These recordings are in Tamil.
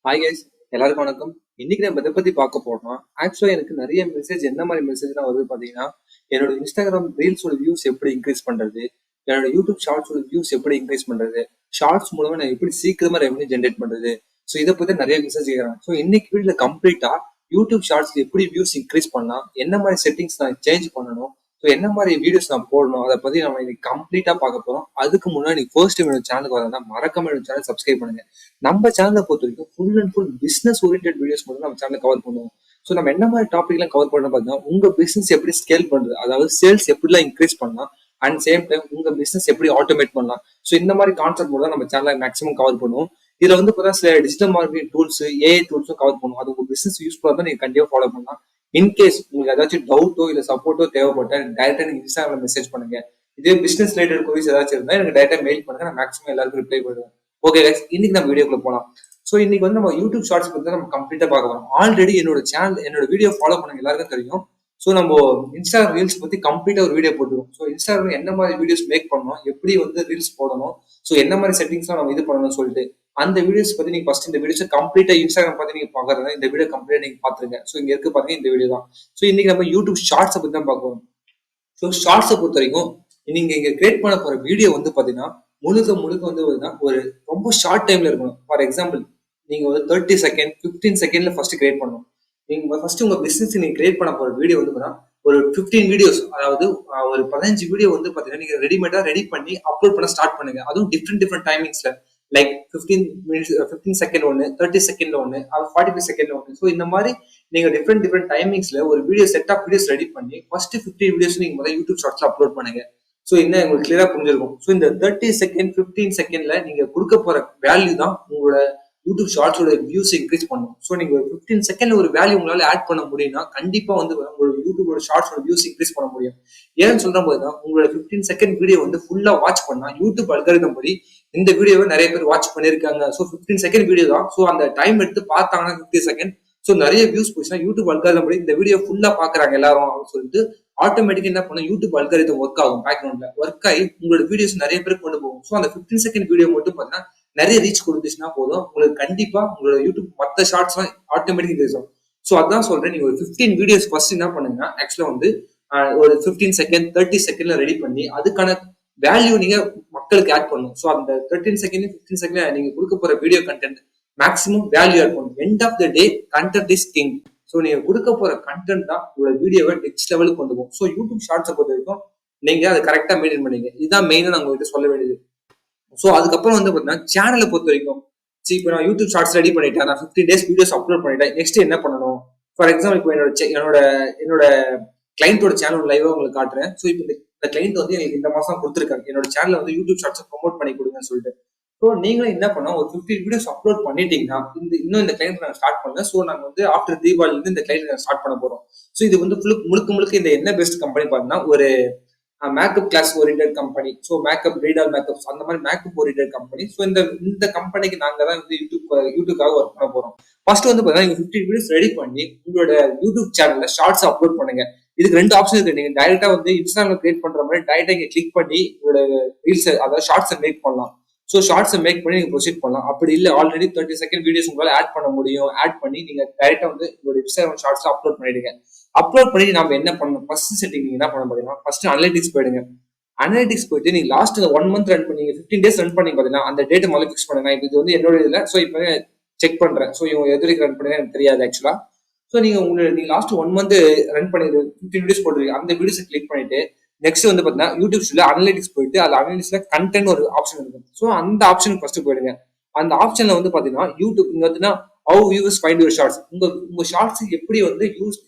ஹாய் கைஸ், எல்லாருக்கும் வணக்கம். இன்னைக்கு நம்ம எதை பத்தி பார்க்க போறோம்னா, ஆக்சுவலா எனக்கு நிறைய மெசேஜ் என்ன மாதிரி மெசேஜ்லாம் வருது பாத்தீங்கன்னா, என்னோட இன்ஸ்டாகிராம் ரீல்ஸோட வியூஸ் எப்படி இன்க்ரீஸ் பண்றது, என்னோட யூடியூப் ஷார்ட்ஸோட வியூஸ் எப்படி இன்க்ரீஸ் பண்றது, ஷார்ட்ஸ் மூலமா நான் எப்படி சீக்கிரமா ரெவன்யூ ஜென்ரேட் பண்றது. ஸோ இதை பத்தி நிறைய மெசேஜ் கேட்கறாங்க. ஸோ இன்னைக்கு வீடியோல கம்ப்ளீட்டா யூடியூப் ஷார்ட்ஸ்ல எப்படி வியூஸ் இன்க்ரீஸ் பண்ணலாம், என்ன மாதிரி செட்டிங்ஸ் நான் சேஞ்ச் பண்ணணும், ஸோ என்ன மாதிரி வீடியோஸ் நான் போடணும், அதை பத்தி நம்ம இன்னைக்கு கம்ப்ளீட்டா பார்க்க போறோம். அதுக்கு முன்னாடி ஃபர்ஸ்ட் என்னோட சேனலுக்கு வரதா மறக்காம என்னோட சேனல் சப்ஸ்கிரைப் பண்ணுங்க. நம்ம சேனலை பொறுத்த வரைக்கும் full and full business oriented videos மட்டும் நம்ம சேனல் கவர் பண்ணுவோம். ஸோ நம்ம என்ன மாதிரி டாபிக்லாம் கவர் பண்ண பார்த்தீங்கன்னா, உங்க பிசினஸ் எப்படி ஸ்கேல் பண்றது, அதாவது சேல்ஸ் எப்படிலாம் இன்க்ரீஸ் பண்ணலாம், அண்ட் சேம் டைம் உங்க பிசினஸ் எப்படி ஆட்டோமேட் பண்ணலாம். ஸோ இந்த மாதிரி கான்செப்ட் மட்டும் தான் நம்ம சேனலை மேக்ஸிமம் கவர் பண்ணுவோம். இதுல வந்து பார்த்தா சில டிஜிட்டல் மார்க்கெட்டிங் டூல்ஸ், ஏஐ டூல்ஸும் கவர் பண்ணுவோம். அது உங்க பிசினஸ் யூஸ்ஃபுல்லாக தான் நீங்க கண்டிப்பா ஃபாலோ பண்ணலாம். இன்கேஸ் உங்களுக்கு ஏதாச்சும் டவுட்டோ இல்ல சப்போர்ட்டோ தேவைப்பட்ட டைரக்டா நீங்க இன்ஸ்டாகிராம் மெசேஜ் பண்ணுங்க. இதே பிசினஸ் ரிலேட்டட் கொரிஸ் ஏதாச்சும் இருந்தா எனக்கு டைரக்டா மெயில் பண்ணுங்க. நான் மேக்ஸிமம் எல்லாருக்கும் ரிப்ளை பண்ணுவேன். ஓகே கைஸ், இன்னைக்கு நம்ம வீடியோக்குள்ள போலாம். ஸோ இன்னைக்கு வந்து நம்ம யூடியூப் ஷார்ட்ஸ் பத்தி நம்ம கம்ப்ளீட்டா பார்க்க போறோம். ஆல்ரெடி என்னோட சேனல், என்னோட வீடியோ ஃபாலோ பண்ணுங்க எல்லாருக்கும் தெரியும். ஸோ நம்ம இன்ஸ்டாகிராம் ரீல்ஸ் பத்தி கம்ப்ளீட்டா ஒரு வீடியோ போட்டுருவோம். ஸோ இன்ஸ்டாகிராம் என்ன மாதிரி வீடியோஸ் மேக் பண்ணணும், எப்படி வந்து ரீல்ஸ் போடணும், ஸோ என்ன மாதிரி செட்டிங்ஸ்லாம் நம்ம இது பண்ணணும்னு சொல்லிட்டு அந்த வீடியோஸ் பத்தி நீங்க ஃபர்ஸ்ட் இந்த வீடியோஸ் கம்ப்ளீட்டா இன்ஸ்டாகிராம் பத்தி நீங்க பாக்குறதா இந்த வீடியோ கம்ப்ளீட்டா நீங்க பாத்துருங்க. ஸோ இங்க இருக்கு பாருங்க, இந்த வீடியோ தான். ஸோ இன்னைக்கு நம்ம யூடியூப் ஷார்ட்ஸ் பத்தி தான் பார்க்கணும். ஸோ ஷார்ட்ஸை பொறுத்த வரைக்கும் நீங்க இங்க கிரியேட் பண்ண போற வீடியோ வந்து பாத்தீங்கன்னா முழுக்க முழுக்க வந்து ஒரு ரொம்ப ஷார்ட் டைம்ல இருக்கணும். ஃபார் எக்ஸாம்பிள், நீங்க வந்து 30 செகண்ட் 15 செகண்ட்ல ஃபர்ஸ்ட் கிரியேட் பண்ணணும். நீங்க ஃபர்ஸ்ட் உங்க பிசினஸ் நீங்க கிரியேட் பண்ண போற வீடியோ வந்து ஒரு 15 வீடியோஸ், அதாவது ஒரு 15 வீடியோ வந்து பாத்தீங்கன்னா நீங்க ரெடிமேடா ரெடி பண்ணி அப்லோட் பண்ண ஸ்டார்ட் பண்ணுங்க. அதுவும் டிஃப்ரெண்ட் டைமிங்ஸ்ல, லைக் 15 மினிட்ஸ், 15 செகண்ட் ஒன்று, 30 செகண்ட்ல ஒன்று, 45 செகண்ட்ல ஒன்று. ஸோ இந்த மாதிரி நீங்க டிஃப்ரெண்ட் டைமிங்ஸ்ல ஒரு video set of videos ready பண்ணி ஃபர்ஸ்ட் 15 வீடியோஸ் நீங்க முதல்ல யூடியூப் ஷார்ட்ஸ்ல அப்லோட் பண்ணுங்க. ஸோ என்ன உங்களுக்கு கிளியரா புரிஞ்சிருக்கும். ஸோ இந்த 30 செகண்ட் 15 செகண்ட்ல நீங்க கொடுக்க போற வேல்யூ தான் உங்களோட யூடியூப் ஷார்ட்ஸோட வியூஸ் இன்க்ரீஸ் பண்ணும். ஸோ நீங்க ஒரு 15 செகண்ட்ல ஒரு வேல்யூ உங்களால ஆட் பண்ண முடியும்னா கண்டிப்பா வந்து உங்களோட யூடியூபோட ஷார்ட்ஸோட வியூஸ் இன்க்ரீஸ் பண்ண முடியும். ஏன்னு சொல்ற போது தான் உங்களோட 15 செகண்ட் வீடியோ வந்து ஃபுல்லா வாட்ச் பண்ணா யூடியூப் அல்காரிதம் படி இந்த வீடியோவை நிறைய பேர் வாட்ச் பண்ணிருக்காங்க. ஸோ 15 செகண்ட் வீடியோ தான். ஸோ அந்த டைம் எடுத்து பார்த்தாங்கன்னா 50 செகண்ட், ஸோ நிறைய வியூஸ் போச்சுன்னா யூடியூப் அல்காரிதம் படி இந்த வீடியோ ஃபுல்லா பாக்குறாங்க எல்லாரும் அப்படின்னு சொல்லிட்டு ஆட்டோமேட்டிக்கா என்ன பண்ணும், யூடியூப் அல்காரிதம் ஒர்க் ஆகும். பேக்ரவுண்ட்ல ஒர்க் ஆகி உங்களோட வீடியோஸ் நிறைய பேர் கொண்டு போகும். ஸோ அந்த 15 செகண்ட் வீடியோ மட்டும் பார்த்தீங்கன்னா நிறைய ரீச் கொடுத்துச்சுன்னா போதும், உங்களுக்கு கண்டிப்பா உங்களோட யூடியூப் மற்ற ஷார்ட்ஸ் எல்லாம் ஆட்டோமேட்டிக் ரீச் ஆகும். ஸோ அதான் சொல்றேன், நீங்க ஒரு 15 வீடியோஸ் ஃபர்ஸ்ட் என்ன பண்ணுங்கன்னா, ஆக்சுவலா வந்து ஒரு 15 செகண்ட் 30 செகண்ட்ல ரெடி பண்ணி அதுக்கான வேல்யூ நீங்க மக்களுக்கு ஆட் பண்ணணும். ஸோ அந்த 13 செகண்ட் 15 செகண்ட் நீங்க கொடுக்க போற video content maximum value add பண்ணணும். End of the day content is king. So நீங்க கொடுக்க போற கண்டென்ட் தான் உங்களோட வீடியோவை நெக்ஸ்ட் லெவலுக்கு கொண்டு போகும். ஸோ யூடியூப் ஷார்ட்ஸை பொறுத்த வரைக்கும் நீங்க அதை கரெக்டா மெயின்டைன் பண்ணீங்க. இதுதான் மெயினா நான் உங்ககிட்ட சொல்ல வேண்டியது. ஸோ அதுக்கப்புறம் வந்து பாத்தீங்கன்னா சேனலை பொறுத்த வரைக்கும், இப்போ நான் யூடியூப் ஷார்ட்ஸ் ரெடி பண்ணிட்டேன், நான் 15 டேஸ் வீடியோஸ் அப்லோட் பண்ணிட்டேன், நெக்ஸ்ட் என்ன பண்ணணும். ஃபார் எக்ஸாம்பிள், இப்போ என்னோட கிளைண்டோட சேனல் லைவா உங்களுக்கு காட்டுறேன். ஸோ இப்போ இந்த கிளைண்ட் வந்து எனக்கு இந்த மாசம் கொடுத்துருக்காங்க, என்னோட சேனல் வந்து யூடியூப் ஷார்ட்ஸ் ப்ரொமோட் பண்ணி கொடுங்கன்னு சொல்லிட்டு. ஸோ நீங்களும் என்ன பண்ணோம், ஒரு 15 வீடியோஸ் அப்லோட் பண்ணிட்டீங்கன்னா இன்னும் இந்த கிளைண்ட் நாங்கள் ஸ்டார்ட் பண்ணல. ஸோ நாங்கள் வந்து ஆஃப்டர் தீபாவளி இந்த கிளைண்ட் ஸ்டார்ட் பண்ண போறோம். ஸோ இது வந்து முழுக்க இந்த என்ன பெஸ்ட் கம்பெனி பார்த்தீங்கன்னா ஒரு makeup class oriented company. So makeup, reader makeup, அந்த மாதிரி மேக்கப் ஓரியன்டட் கம்பெனி. ஸோ இந்த கம்பெனிக்கு நாங்க தான் வந்து யூடியூப்காக ஒர்க் பண்ண போறோம். ஃபர்ஸ்ட் வந்து பாத்தீங்கன்னா 15 வீடியோஸ் ரெடி பண்ணி உங்களோட யூடியூப் சேனல்ல ஷார்ட்ஸ் அப்லோட் பண்ணுங்க. இதுக்கு 2 ஆப்ஷன் இருக்கு. நீங்க டைரக்டா வந்து இன்ஸ்டாகிராம் கிரியேட் பண்ற மாதிரி டைரக்டா இங்க கிளிக் பண்ணி உங்களோட ரீல்ஸ், அதாவது ஷார்ட்ஸ் மேக் பண்ணலாம். ஸோ ஷார்ட்ஸ் மேக் பண்ணி நீங்க ப்ரொசீட் பண்ணலாம். அப்படி இல்லை, ஆல்ரெடி 30 செகண்ட் வீடியோஸ் உங்களால ஆட் பண்ண முடியும், ஆட் பண்ணி நீங்க டைரக்டா வந்து உங்களோட இன்ஸ்டாகிராம் ஷார்ட்ஸ் அப்லோட் பண்ணிடுங்க. அப்லோட் பண்ணி நாம என்ன பண்ணணும், ஃபர்ஸ்ட் செட்டிங் நீங்க என்ன பண்ண பாத்தீங்கன்னா, ஃபர்ஸ்ட் அனலிட்டிக்ஸ் போயிடுங்க. அனலிட்டிக்ஸ் போயிட்டு நீங்க லாஸ்ட் 1 மந்த் ரன் பண்ணீங்க, 15 டேஸ் ரன் பண்ணி பாத்தீங்கன்னா அந்த டேட்டை முதல்ல ஃபிக்ஸ் பண்ணுங்க. இது வந்து என்னோட இதுல. ஸோ இப்போ செக் பண்றேன். ஸோ இவங்க எது வரைக்கும் ரன் பண்ணி எனக்கு தெரியாது ஆக்சுவலா. ஸோ நீங்க லாஸ்ட் 1 மந்த் ரன் பண்ணி 15 வீடியோஸ் போட்டுருக்கீங்க, அந்த வீடியோஸ் கிளிக் பண்ணிட்டு நெக்ஸ்ட் வந்து பாத்தீங்கன்னா யூடியூப்ல அனலிட்டிக்ஸ் போயிட்டு அது அனலிட்டிக்ஸ்ல கண்டென்ட் ஒரு ஆப்ஷன் இருக்கும். ஸோ அந்த ஆப்ஷனுக்கு ஃபர்ஸ்ட் போயிடுங்க. அந்த ஆப்ஷன்ல வந்து பாத்தீங்கன்னா யூடியூப் இங்க வந்து how viewers find your shorts, உங்க ஷார்ட்ஸ் எப்படி வந்து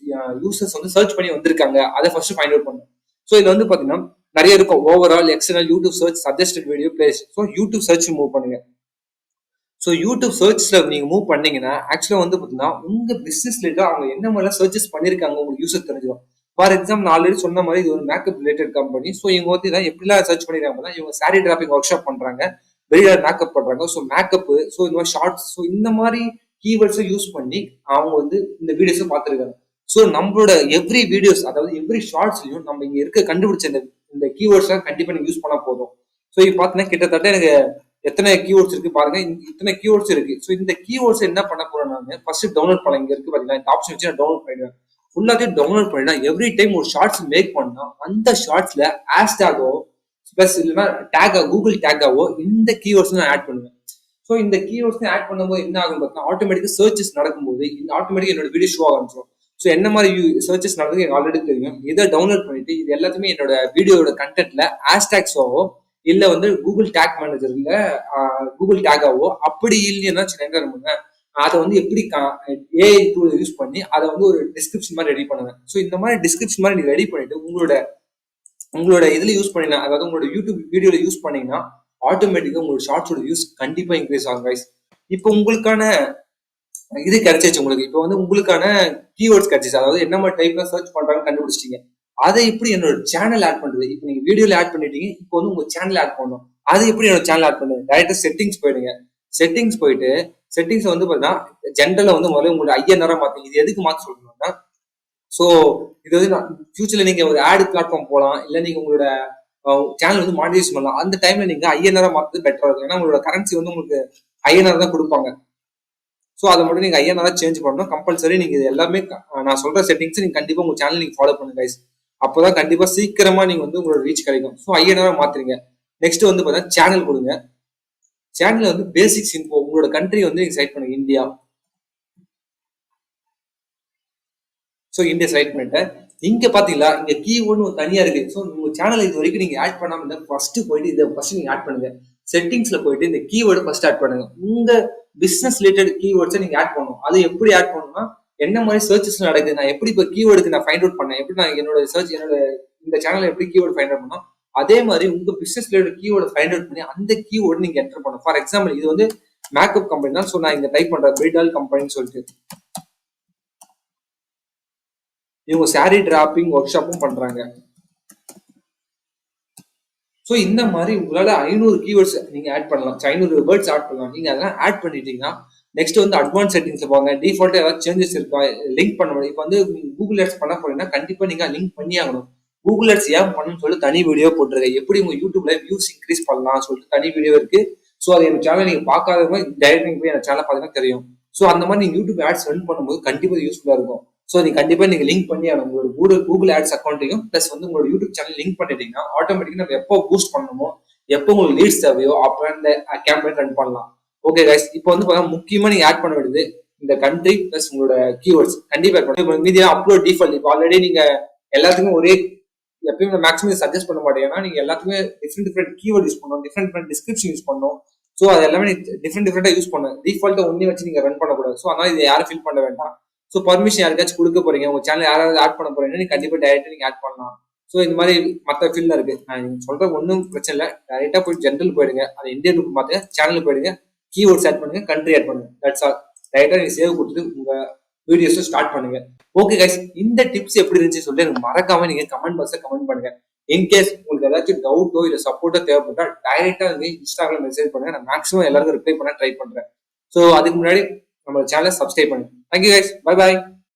யூசர்ஸ் வந்து சர்ச் பண்ணி வந்திருக்காங்க, அதை ஃபர்ஸ்ட் ஃபைண்ட் அவுட் பண்ணுங்க. ஸோ இதுல வந்து பாத்தீங்கன்னா நிறைய இருக்கும், overall, external, YouTube search, suggested video, place. So YouTube search move பண்ணுங்க. ஸோ யூடியூப் சர்ச்ல நீங்க மூவ் பண்ணீங்கன்னா ஆக்சுவலா வந்து பாத்தீங்கன்னா உங்க பிசினஸ் ரிலேட்டட் அவங்க என்ன மாதிரி சர்ச்சஸ் பண்ணிருக்காங்க உங்களுக்கு யூசர் தெரிஞ்சிடும். ஃபார் எக்ஸாம்பிள், நான் ஆல்ரெடி சொன்ன மாதிரி இது ஒரு மேக்கப் ரிலேட்டட் கம்பெனி. ஸோ இவங்க வந்து இதான் எப்படிலாம் சர்ச் பண்ணிருக்காங்க, இவங்க சாரி டிராப்பிங் ஒர்க் ஷாப் பண்றாங்க, வெளியில மேக்கப் பண்றாங்க. ஸோ மேக்கப், ஸோ இந்த மாதிரி ஷார்ட்ஸ், ஸோ இந்த மாதிரி கீவேர்ட்ஸை யூஸ் பண்ணி அவங்க வந்து இந்த வீடியோஸை பார்த்துருக்காங்க. ஸோ நம்மளோட எவ்ரி வீடியோஸ், அதாவது எவ்ரி ஷார்ட்ஸ்லயும் நம்ம இங்க இருக்க கண்டுபிடிச்ச இந்த கீவேர்ட்ஸ் கண்டிப்பா நீங்க யூஸ் பண்ணா போதும். ஸோ இப்போ பாத்தீங்கன்னா கிட்டத்தட்ட எனக்கு எத்தனை கீவேர்ட்ஸ் இருக்கு பாருங்க, இத்தனை கீவேர்ட்ஸ் இருக்கு. ஸோ இந்த கீவேர்ட்ஸ் என்ன பண்ண போறேன், நான் ஃபர்ஸ்ட் டவுன்லோட் பண்ண இங்க இருக்கு பாத்தீங்கன்னா, இந்த ஆப்ஷன் வச்சு நான் டவுன்லோட் பண்ணிடுவேன். ஃபுல்லாத்தையும் டவுன்லோட் பண்ணினா எவ்ரி டைம் ஒரு ஷார்ட்ஸ் மேக் பண்ணா அந்த ஷார்ட்ஸ்ல ஹேஷ்டேகோ பிளஸ் இல்லைன்னா டேகா கூகுள் டேகாவோ இந்த கீவேர்ட்ஸ் நான் ஆட் பண்ணுவேன். ஸோ இந்த கீவேர்ட்ஸ் ஆட் பண்ணும்போது என்ன ஆகும் பார்த்தீங்கன்னா, ஆட்டோமேட்டிக்கா சர்ச்சஸ் நடக்கும்போது இந்த ஆட்டோமேட்டிக் என்னோட வீடியோ ஷோ ஆரம்பிச்சிடும். ஸோ என்ன மாதிரி சர்ச்சஸ் நடக்குது எனக்கு ஆல்ரெடி தெரியும். இதை டவுன்லோட் பண்ணிட்டு இது எல்லாத்தையுமே என்னோட வீடியோட கண்டென்ட்ல ஹேஷ்டேக்ஸாவோ இல்ல வந்து கூகுள் டேக் மேனேஜர்ல கூகுள் டேகாவோ அப்படி இல்லைன்னா என்ன பண்ணுங்க, அதை வந்து எப்படி ஏஐ டூல் யூஸ் பண்ணி அதை வந்து ஒரு டிஸ்கிரிப்ஷன் மாதிரி ரெடி பண்ணுங்க. ஸோ இந்த மாதிரி டிஸ்கிரிப்ஷன் மாதிரி நீங்க ரெடி பண்ணிட்டு உங்களோட இதுல யூஸ் பண்ணீங்கன்னா, அதாவது உங்களோட யூடியூப் வீடியோல யூஸ் பண்ணீங்கன்னா ஆட்டோமேட்டிக்கா உங்களோட ஷார்ட்ஸோட வியூஸ் கண்டிப்பா இன்க்ரீஸ் ஆகும் கைஸ். இப்போ உங்களுக்கான இது கிடைச்சிச்சு உங்களுக்கு. இப்போ வந்து உங்களுக்கான கீவேர்ட்ஸ் கிடைச்சிச்சு, அதாவது என்ன மாதிரி டைப்ல சர்ச் பண்றாங்கன்னு கண்டுபிடிச்சிட்டீங்க. அதை எப்படி என்னோட சேனல் ஆட் பண்றது? இப்போ நீங்க வீடியோல ஆட் பண்ணிட்டீங்க, இப்போ வந்து உங்க சேனல் ஆட் பண்ணணும். அது எப்படி என்னோட சேனல் ஆட் பண்ணுங்க? டைரக்டா செட்டிங்ஸ் போயிடுங்க. செட்டிங்ஸ் போயிட்டு செட்டிங்ஸ் வந்து பாத்தீங்கன்னா ஜென்ரலா வந்து முதல்ல உங்களோட ஐஎன்ஆரா மாத்துங்க. இது எதுக்கு மாத்த சொல்லணும்னா, ஸோ இது வந்து ஃபியூச்சர்ல நீங்க ஒரு ஆட் பிளாட்ஃபார்ம் போகலாம், இல்ல நீங்க உங்களோட சேனல் வந்து மானிடைஸ் பண்ணலாம். அந்த டைம்ல நீங்க ஐஎன்ஆரா மாத்துறது பெட்டரா இருக்கும். ஏன்னா உங்களோட கரன்சி வந்து உங்களுக்கு ஐஎன்ஆர் தான் கொடுப்பாங்க. ஸோ அதை மட்டும் நீங்க ஐஎன்ஆரா சேஞ்ச் பண்ணணும் கம்பல்சரி. நீங்க இது எல்லாமே நான் சொல்ற செட்டிங்ஸ் நீங்க கண்டிப்பா உங்க சேனல் நீங்க ஃபாலோ பண்ணுங்க கைஸ். அப்போதான் கண்டிப்பா சீக்கிரமா நீங்க வந்து உங்களோட ரீச் கிடைக்கும். ஸோ ஐஎன்ஆரா மாத்துறீங்க. நெக்ஸ்ட் வந்து பார்த்தீங்கன்னா சேனல் கொடுங்க. சேனல் வந்து பேசிக்ஸ் இன்ஃபோ, உங்களோட கண்ட்ரி வந்து நீங்க செலக்ட் பண்ணுங்க இந்தியா. ஸோ இந்தியா செலக்ட் பண்ணிட்டேன். இங்க பாத்தீங்களா இங்க கீவேர்டு தனியா இருக்கு. ஸோ உங்க சேனல் இது வரைக்கும் நீங்க ஆட் பண்ணாம இருந்தா ஃபர்ஸ்ட் போயிட்டு இதை ஃபர்ஸ்ட் நீங்க ஆட் பண்ணுங்க. செட்டிங்ஸ்ல போயிட்டு இந்த கீவேர்டு ஃபர்ஸ்ட் ஆட் பண்ணுங்க. உங்க பிசினஸ் ரிலேட்டட் கீவேர்ட்ஸை நீங்க ஆட் பண்ணணும். அது எப்படி ஆட் பண்ணணும்னா, என்ன மாதிரி சர்ச்சஸ் நடக்குது, நான் எப்படி இப்போ கீவேர்டுக்கு நான் ஃபைண்ட் அவுட் பண்ணேன், எப்படி நான் என்னோட சர்ச் என்னோட இந்த சேனல் எப்படி கீவேர்டு ஃபைண்ட் அவுட் பண்ணணும், அதே மாதிரி உங்க business related keyword find out பண்ணி அந்த கீவேர்டு நீங்க என்டர் பண்ணணும். ஃபார் எக்ஸாம்பிள் இது வந்து மேக்கப் கம்பெனி தான். ஸோ நான் இங்க டைப் பண்றேன் பிரிடால் கம்பெனின்னு சொல்லிட்டு. இவங்க சாரி டிராப்பிங் ஒர்க் ஷாப்பும் பண்றாங்க. ஸோ இந்த மாதிரி உங்களால 500 கீவேர்ட்ஸ் நீங்க ஆட் பண்ணலாம். 500 வேர்ட்ஸ் ஆட் பண்ணலாம். நீங்க அதெல்லாம் ஆட் பண்ணிட்டீங்கன்னா நெக்ஸ்ட் வந்து அட்வான்ஸ் செட்டிங்ஸ் போங்க. டிஃபால்ட்டா ஏதாவது சேஞ்சஸ் இருக்கா, லிங்க் பண்ண முடியும். இப்போ வந்து கூகுள் ஆட்ஸ் பண்ண போறீங்கன்னா கண்டிப்பா நீங்க லிங்க் பண்ணி ஆகணும். கூகுள் ஆட்ஸ் ஏன் பண்ணணும்னு சொல்லி தனி வீடியோ போட்டுருக்கேன். எப்படி உங்க யூடியூப்ல வியூஸ் இன்க்ரீஸ் பண்ணலாம் சொல்லிட்டு தனி வீடியோ இருக்கு. ஸோ அது என் சேனல் நீங்க பார்க்காதவங்க டைரக்ட் போய் என் சேனல் பார்த்தீங்கன்னா தெரியும். ஸோ அந்த மாதிரி நீங்க யூடியூப் ஆட்ஸ் ரன் பண்ணும்போது கண்டிப்பா யூஸ்ஃபுல்லா இருக்கும். ஸோ நீங்க கண்டிப்பா நீங்க லிங்க் பண்ணி உங்களோட கூகுள் ஆட்ஸ் அக்கௌண்ட்டையும் பிளஸ் வந்து உங்களோட யூடியூப் சேனல் லிங்க் பண்ணிட்டீங்கன்னா ஆட்டோமேட்டிக்கா நம்ம எப்போ பூஸ்ட் பண்ணணுமோ, எப்போ உங்களுக்கு லீட்ஸ் தேவையோ அப்போ இந்த கேம்பெயின் ரன் பண்ணலாம். ஓகே கைஸ், இப்போ வந்து முக்கியமா நீங்க ஆட் பண்ண வேண்டியது இந்த கண்ட்ரி பிளஸ் உங்களோட கீவேர்ட்ஸ் கண்டிப்பா ஆட் பண்ணுங்க. மீதி அப்லோட் டிஃபால்ட். இப்போ ஆல்ரெடி நீங்க எல்லாத்துக்குமே ஒரே எப்பயுமே மேக்ஸிமம் சஜஸ்ட் பண்ண மாட்டேன். ஏன்னா நீங்க எல்லாத்துக்குமே டிஃப்ரெண்ட் கீவேர்ட் யூஸ் பண்ணணும், டிஃப்ரெண்ட் டிஸ்கிரிப்ஷன் யூஸ் பண்ணணும். ஸோ அது எல்லாமே டிஃப்ரெண்டா யூஸ் பண்ணுங்க. டிஃபால்ட்டா ஒன்னே வச்சு நீங்க ரன் பண்ணக்கூடாது. ஸோ அதனால இதை யாரும் ஃபில் பண்ண வேண்டாம். ஸோ பர்மிஷன் யாருக்காச்சும் கொடுக்க போறீங்க, உங்க சேனல் யாராவது ஆட் பண்ண போறீங்கன்னா நீங்க கண்டிப்பா டைரக்டா நீங்க ஆட் பண்ணலாம். ஸோ இந்த மாதிரி மற்ற ஃபீல்ட்ல இருக்கு. நான் நீங்க சொல்ற ஒன்றும் பிரச்சனை இல்லை. டைரக்டா போய் ஜென்ரல் போயிடுங்க, அது இந்தியன் குரூப் மாத்துங்க, சேனல் போயிடுங்க, கீவேர்ட்ஸ் ஆட் பண்ணுங்க, கண்ட்ரி ஆட் பண்ணுங்க. That's all. டைரக்டா நீங்க சேவ் கொடுத்துட்டு உங்க வீடியோஸ் ஸ்டார்ட் பண்ணுங்க. ஓகே கைஸ், இந்த டிப்ஸ் எப்படி இருந்துச்சு சொல்லி எனக்கு மறக்காம நீங்க கமெண்ட் பாக்ஸ்ல கமெண்ட் பண்ணுங்க. இன்கேஸ் உங்களுக்கு ஏதாச்சும் டவுட்டோ இல்ல சப்போர்ட்டோ தேவைப்பட்டா டைரக்டா வந்து இன்ஸ்டாகிராம் மெசேஜ் பண்ணுங்க. நான் மேக்ஸிமம் எல்லாருக்கும் ரிப்ளை பண்ண ட்ரை பண்றேன். ஸோ அதுக்கு முன்னாடி நம்ம சேனலை சப்ஸ்கிரைப் பண்ணுங்க. Thank you guys, bye bye.